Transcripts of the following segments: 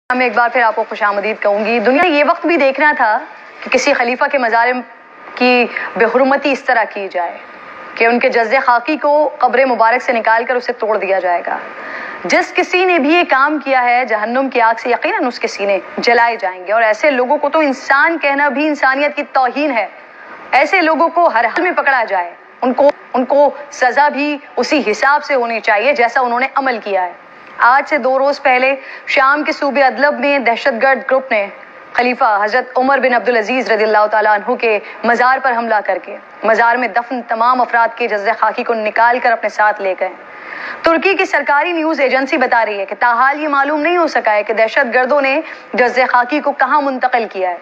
मैं एक बार फिर आपको खुशामदीद कहूंगी। दुनिया ने ये वक्त भी देखना था कि किसी खलीफा के मज़ार की बेहुरमती इस तरह की जाए कि उनके जज्जे खाकी को कब्र मुबारक से निकाल कर उसे तोड़ दिया जाएगा। जिस किसी ने भी ये काम किया है, जहन्नुम की आग से यकीनन उसके सीने जलाए जाएंगे। और ऐसे लोगों को तो इंसान कहना भी इंसानियत की तौहीन है। ऐसे लोगों को हर हाल में पकड़ा जाए, उनको सजा भी उसी हिसाब से होनी चाहिए जैसा उन्होंने अमल किया है। आज से 2 रोज पहले शाम के सूबे अदलब में दहशतगर्द ग्रुप ने खलीफा हजरत उमर बिन अब्दुल अजीज रज़ियल्लाहु ताला अन्हु के मज़ार पर हमला करके मज़ार में दफन तमाम अफराद के जज्जे खाकी को निकाल कर अपने साथ ले गए। तुर्की की सरकारी न्यूज एजेंसी बता रही है कि ताहाल ये मालूम नहीं हो सका है कि दहशतगर्दों ने जज्जे खाकी को कहाँ मुंतकिल किया है।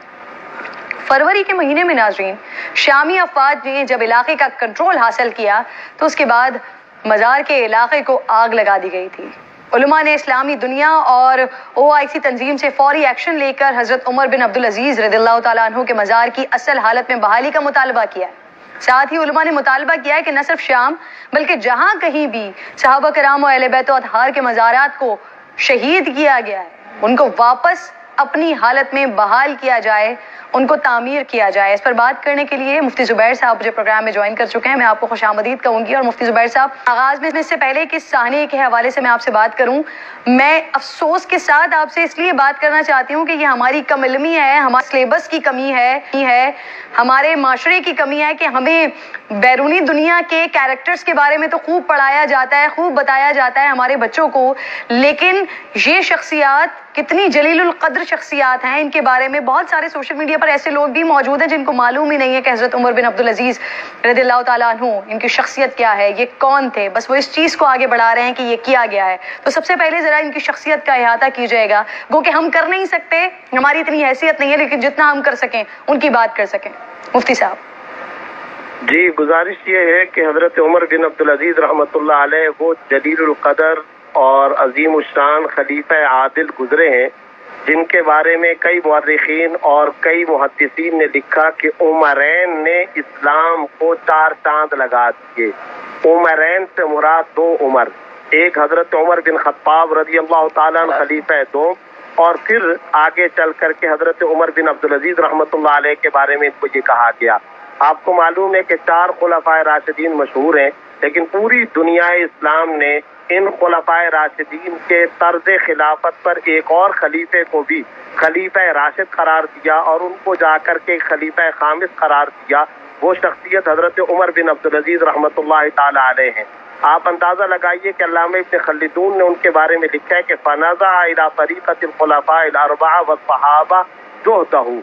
फरवरी के महीने में नाज़रीन, शामी अफवाज ने जब इलाके का कंट्रोल हासिल किया तो उसके बाद मज़ार के इलाके को आग लगा दी गई थी। उलमा ने इस्लामी दुनिया और OIC तंजीम से फौरी एक्शन लेकर हजरत उमर बिन अब्दुल अजीज रज़ियल्लाहु ताला अन्हु के मज़ार की असल हालत में बहाली का मुतालबा किया है। साथ ही उलमा ने मुतालबा किया है कि न सिर्फ शाम बल्कि जहां कहीं भी सहाबा किराम और अहले बैत व अतहार के मज़ारात को शहीद किया गया है, उनको वापस अपनी हालत में बहाल किया जाए, उनको तामीर किया जाए। इस पर बात करने के लिए मुफ्ती जुबैर साहब मुझे प्रोग्राम में ज्वाइन कर चुके हैं। मैं आपको खुशामदीद कहूंगी। और मुफ्ती जुबैर साहब, आगाज में इससे पहले कि साहनी के हवाले से मैं आपसे बात करूं, मैं अफसोस के साथ आपसे इसलिए बात करना चाहती हूं कि ये हमारी कम इल्मी है, हमारे सिलेबस की कमी है, हमारे माशरे की कमी है कि हमें बैरूनी दुनिया के कैरेक्टर्स के बारे में तो खूब पढ़ाया जाता है, खूब बताया जाता है हमारे बच्चों को, लेकिन ये शख्सियात कितनी जलीलुल कद्र शख्सियात हैं, इनके बारे में बहुत सारे सोशल मीडिया पर ऐसे लोग भी मौजूद हैं जिनको मालूम ही नहीं है कि हजरत उमर बिन अब्दुल अजीज रज़ियल्लाहु ताला अन्हु इनकी शख्सियत क्या है, ये कौन थे। बस वो इस चीज को आगे बढ़ा रहे हैं कि ये किया गया है। तो सबसे पहले जरा इनकी शख्सियत का इहाता कीजिएगा। गो कि हम कर नहीं सकते, हमारी इतनी हैसियत नहीं है, लेकिन जितना हम कर सकें उनकी बात कर सकें। मुफ्ती साहब जी, गुजारिश ये है कि हजरत उमर बिन अब्दुल अजीज रहमतुल्लाह अलैह वो जलीलुल कदर और अजीम उशान खलीफा आदिल गुजरे हैं, जिनके बारे में कई मुअर्रिखीन और कई मुहद्दिसीन ने लिखा कि उमरैन ने इस्लाम को 4 चांद लगा दिए। उमरैन से मुराद 2 उमर, एक हजरत उमर बिन खत्ताब रज़ियल्लाहु ताला अन्हु खलीफा 2, और फिर आगे चल करके हजरत उमर बिन अब्दुल अजीज रहमतुल्लाह अलैह के बारे में इनको ये कहा गया। आपको मालूम है कि 4 खुलफाए राशिदीन मशहूर हैं, लेकिन पूरी दुनिया इस्लाम ने इन खुलफाए राशिदीन के तर्ज खिलाफत पर एक और खलीफे को भी खलीफा राशिद करार दिया और उनको जाकर के खलीफा खामिस करार दिया। वो शख्सियत हजरत उमर बिन अब्दुल अजीज रहमतुल्लाह ताला अलैह हैं। आप अंदाजा लगाइए कि अल्लामा इब्न खल्दून ने उनके बारे में लिखा है कि फनज़ा इला तरीक़तिल खुलफाइल अर्बआ व सहाबा जुहदहु,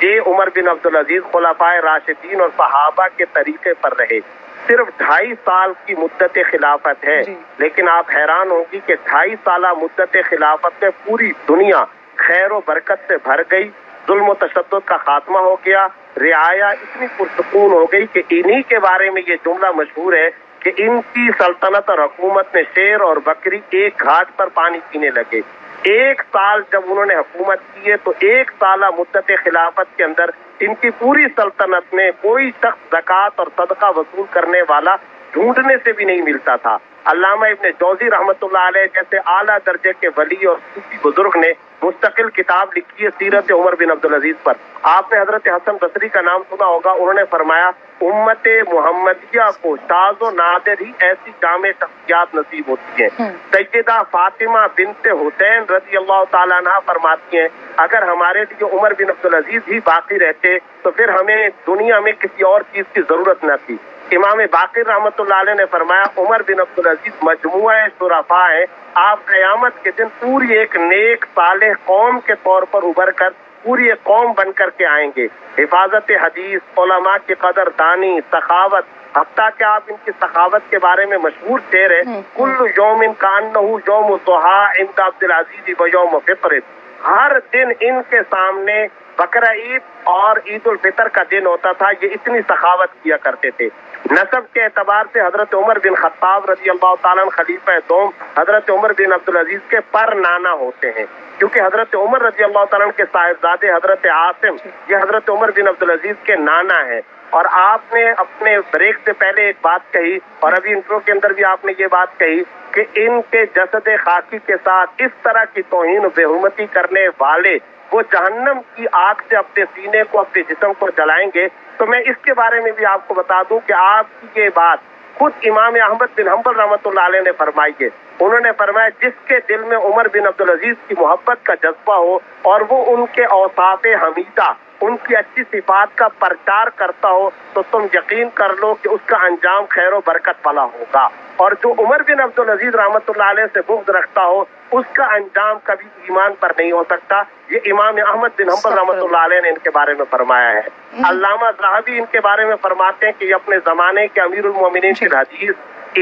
ये उमर बिन अब्दुल अजीज खुलफाए राशिदीन और सहाबा के तरीके पर रहे। सिर्फ 2.5 साल की मुद्दत खिलाफत है, लेकिन आप हैरान होंगी कि 2.5 साल मुद्दत खिलाफत में पूरी दुनिया खैर व बरकत से भर गई। जुल्म व तशद्दुद का खात्मा हो गया, रियाया इतनी पुरसुकून हो गई कि इन्हीं के बारे में ये जुमला मशहूर है कि इनकी सल्तनत और हुकूमत में शेर और बकरी एक घाट पर पानी पीने लगे। 1 साल जब उन्होंने हुकूमत की है तो 1 साल मुद्दत खिलाफत के अंदर इनकी पूरी सल्तनत में कोई शख्स ज़कात और सदका वसूल करने वाला ढूंढने से भी नहीं मिलता था। अल्लामा इब्न जौज़ी रहमतुल्लाह अलैह जैसे आला दर्जे के वली और सूफी बुजुर्ग ने मुस्तकिल किताब लिखी है सीरत उमर बिन अब्दुल अजीज पर। आपने हजरत हसन बसरी का नाम सुना होगा, उन्होंने फरमाया उम्मत मुहम्मदिया को शाज़ व नादिर ही ऐसी जामे शख्सियात नसीब होती हैं। सैयदा फातिमा बिनते हुसैन रज़ियल्लाहु ताला अन्हा फरमाती हैं, अगर हमारे लिए उमर बिन अब्दुल अजीज ही बाकी रहते तो फिर हमें दुनिया में किसी और चीज की जरूरत न थी। इमाम बाक़िर रहमतुल्लाह अलैह ने फरमाया उमर बिन अब्दुल अजीज मजमुआ शुरफा है। आप क़यामत के दिन पूरी एक नेक सालेह कौम के तौर पर उभर कर पूरी एक कौम बन कर के आएंगे। हिफाजत हदीस, उलमा की कदर दानी, सखावत, हफ्ता के आप इनकी सखावत के बारे में मशहूर शेर है, कुल्लु यौमिन कान्नहु यौम दुहा इंद अब्दुल अजीज व यौम फित्र। हर दिन इनके सामने बकरा ईद और ईद उल फितर का दिन होता था। ये इतनी सखावत किया करते थे। नसब के एतबार से हजरत उमर बिन खत्ताब रज़ियल्लाहु ताला अन्हु खलीफा 2 हजरत उमर बिन अब्दुल अजीज के पर नाना होते हैं, क्योंकि हजरत उमर रज़ियल्लाहु ताला अन्हु के साहिबजादे हजरत आसिम ये हजरत उमर बिन अब्दुल अजीज के नाना हैं। اور آپ نے اپنے بریک سے پہلے ایک بات کہی اور ابھی انٹرو کے اندر بھی آپ نے یہ بات کہی کہ ان کے جسد خاکی کے ساتھ اس طرح کی توہین و بے حرمتی کرنے والے وہ جہنم کی آگ سے اپنے سینے کو اپنے جسم کو جلائیں گے. تو میں اس کے بارے میں بھی آپ کو بتا دوں کہ آپ کی یہ بات خود امام احمد بن حنبل رحمۃ اللہ علیہ نے فرمائی ہے. انہوں نے فرمایا جس کے دل میں عمر بن عبدالعزیز کی محبت کا جذبہ ہو اور وہ ان کے اوصاف حمیدہ ان کی اچھی صفات کا پرچار کرتا ہو تو تم یقین کر لو کہ اس کا انجام خیر و برکت والا ہوگا. اور جو عمر بن عبدالعزیز رحمۃ اللہ علیہ سے بغض رکھتا ہو اس کا انجام کبھی ایمان پر نہیں ہو سکتا. یہ امام احمد بن حنبل رحمۃ اللہ علیہ نے ان کے بارے میں فرمایا ہے. علامہ ذہبی ان کے بارے میں فرماتے ہیں کہ یہ اپنے زمانے کے امیر المومنین فی الحدیث،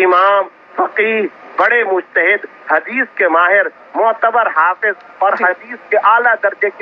امام، فقیہ، بڑے مجتہد، حدیث کے ماہر، معتبر حافظ اور حدیث کے اعلیٰ درجے کی